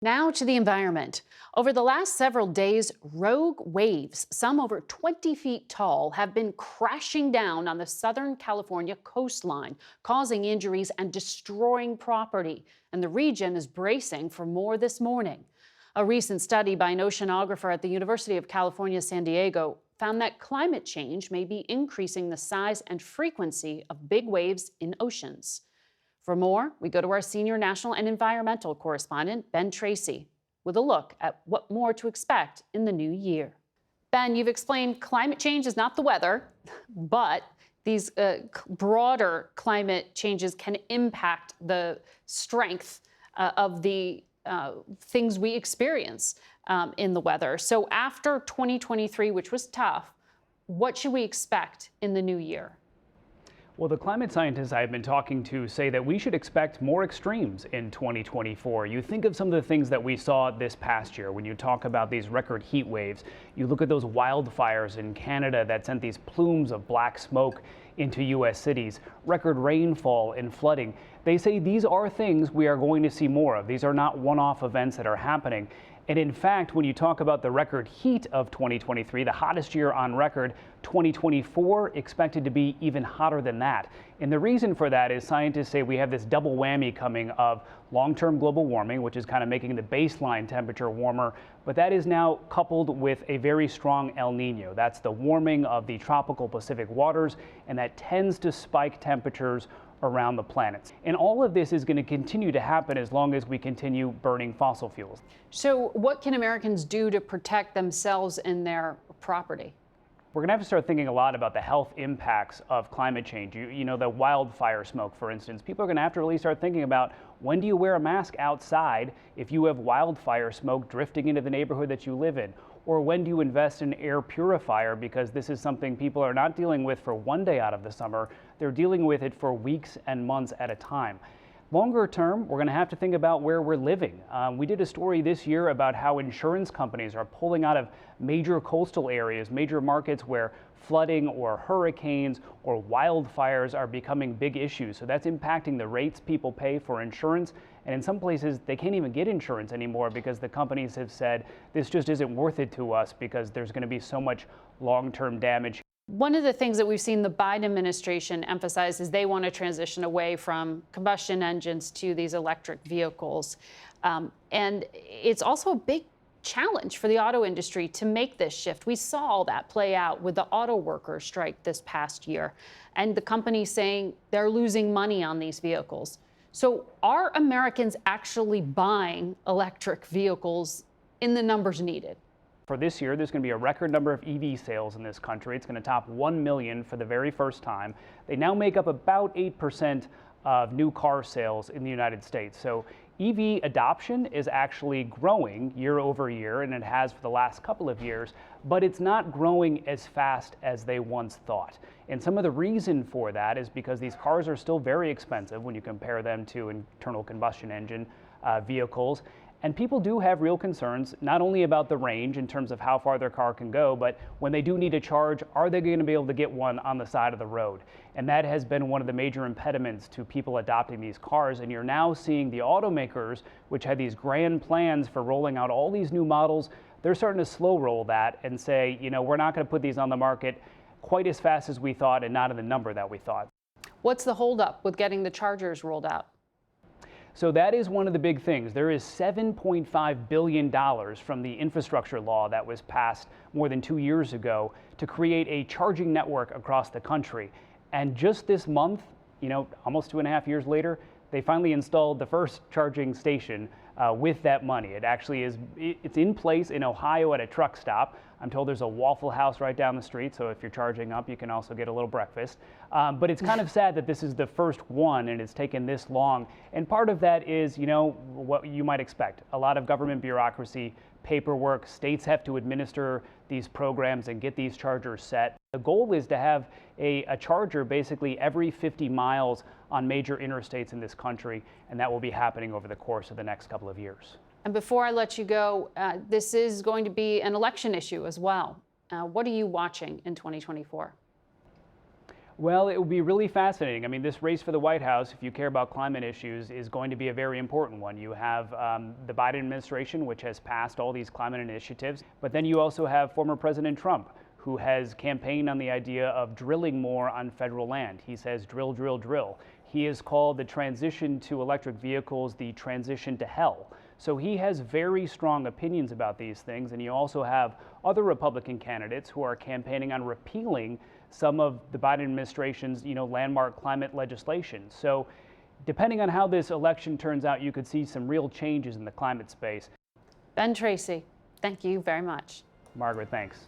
Now to the environment. Over the last several days, rogue waves, some over 20 feet tall, have been crashing down on the Southern California coastline, causing injuries and destroying property. And the region is bracing for more this morning. A recent study by an oceanographer at the University of California, San Diego, found that climate change may be increasing the size and frequency of big waves in oceans. For more, we go to our senior national and environmental correspondent, Ben Tracy, with a look at what more to expect in the new year. Ben, you've explained climate change is not the weather, but these broader climate changes can impact the strength of the things we experience in the weather. So after 2023, which was tough, what should we expect in the new year? Well, the climate scientists I've been talking to say that we should expect more extremes in 2024. You think of some of the things that we saw this past year when you talk about these record heat waves. You look at those wildfires in Canada that sent these plumes of black smoke into U.S. cities, record rainfall and flooding. They say these are things we are going to see more of. These are not one-off events that are happening. And in fact, when you talk about the record heat of 2023, the hottest year on record, 2024 expected to be even hotter than that. And the reason for that is scientists say we have this double whammy coming of long-term global warming, which is kind of making the baseline temperature warmer, but that is now coupled with a very strong El Nino. That's the warming of the tropical Pacific waters, and that tends to spike temperatures around the planet. And all of this is going to continue to happen as long as we continue burning fossil fuels. So what can Americans do to protect themselves and their property? We're going to have to start thinking a lot about the health impacts of climate change. You know, the wildfire smoke, for instance. People are going to have to really start thinking about, when do you wear a mask outside if you have wildfire smoke drifting into the neighborhood that you live in? Or when do you invest in an air purifier? Because this is something people are not dealing with for one day out of the summer. They're dealing with it for weeks and months at a time. Longer term, we're going to have to think about where we're living. We did a story this year about how insurance companies are pulling out of major coastal areas, major markets where flooding or hurricanes or wildfires are becoming big issues. So that's impacting the rates people pay for insurance. And in some places, they can't even get insurance anymore because the companies have said this just isn't worth it to us because there's going to be so much long-term damage. One of the things that we've seen the Biden administration emphasize is they want to transition away from combustion engines to these electric vehicles. And it's also a big challenge for the auto industry to make this shift. We saw all that play out with the auto workers strike this past year, and the companies saying they're losing money on these vehicles. So are Americans actually buying electric vehicles in the numbers needed? For this year, there's going to be a record number of EV sales in this country. It's going to top 1 million for the very first time. They now make up about 8% of new car sales in the United States. So EV adoption is actually growing year over year, and it has for the last couple of years, but it's not growing as fast as they once thought. And some of the reason for that is because these cars are still very expensive when you compare them to internal combustion engine vehicles. And people do have real concerns, not only about the range in terms of how far their car can go, but when they do need a charge, are they going to be able to get one on the side of the road? And that has been one of the major impediments to people adopting these cars. And you're now seeing the automakers, which had these grand plans for rolling out all these new models, they're starting to slow roll that and say, you know, we're not going to put these on the market quite as fast as we thought and not in the number that we thought. What's the holdup with getting the chargers rolled out? So that is one of the big things. There is $7.5 billion from the infrastructure law that was passed more than 2 years ago to create a charging network across the country. And just this month, you know, almost 2.5 years later, they finally installed the first charging station with that money. It actually is, it's in place in Ohio at a truck stop. I'm told there's a Waffle House right down the street, so if you're charging up, you can also get a little breakfast. But it's kind of sad that this is the first one and it's taken this long. And part of that is, you know, what you might expect. A lot of government bureaucracy, paperwork, states have to administer these programs and get these chargers set. The goal is to have a charger basically every 50 miles on major interstates in this country, and that will be happening over the course of the next couple of years. And before I let you go, this is going to be an election issue as well. What are you watching in 2024? Well, it will be really fascinating. I mean, this race for the White House, if you care about climate issues, is going to be a very important one. You have the Biden administration, which has passed all these climate initiatives, but then you also have former President Trump, who has campaigned on the idea of drilling more on federal land. He says drill, drill, drill. He has called the transition to electric vehicles the transition to hell. So he has very strong opinions about these things, and you also have other Republican candidates who are campaigning on repealing some of the Biden administration's, landmark climate legislation. So depending on how this election turns out, you could see some real changes in the climate space. Ben Tracy, thank you very much. Margaret, thanks.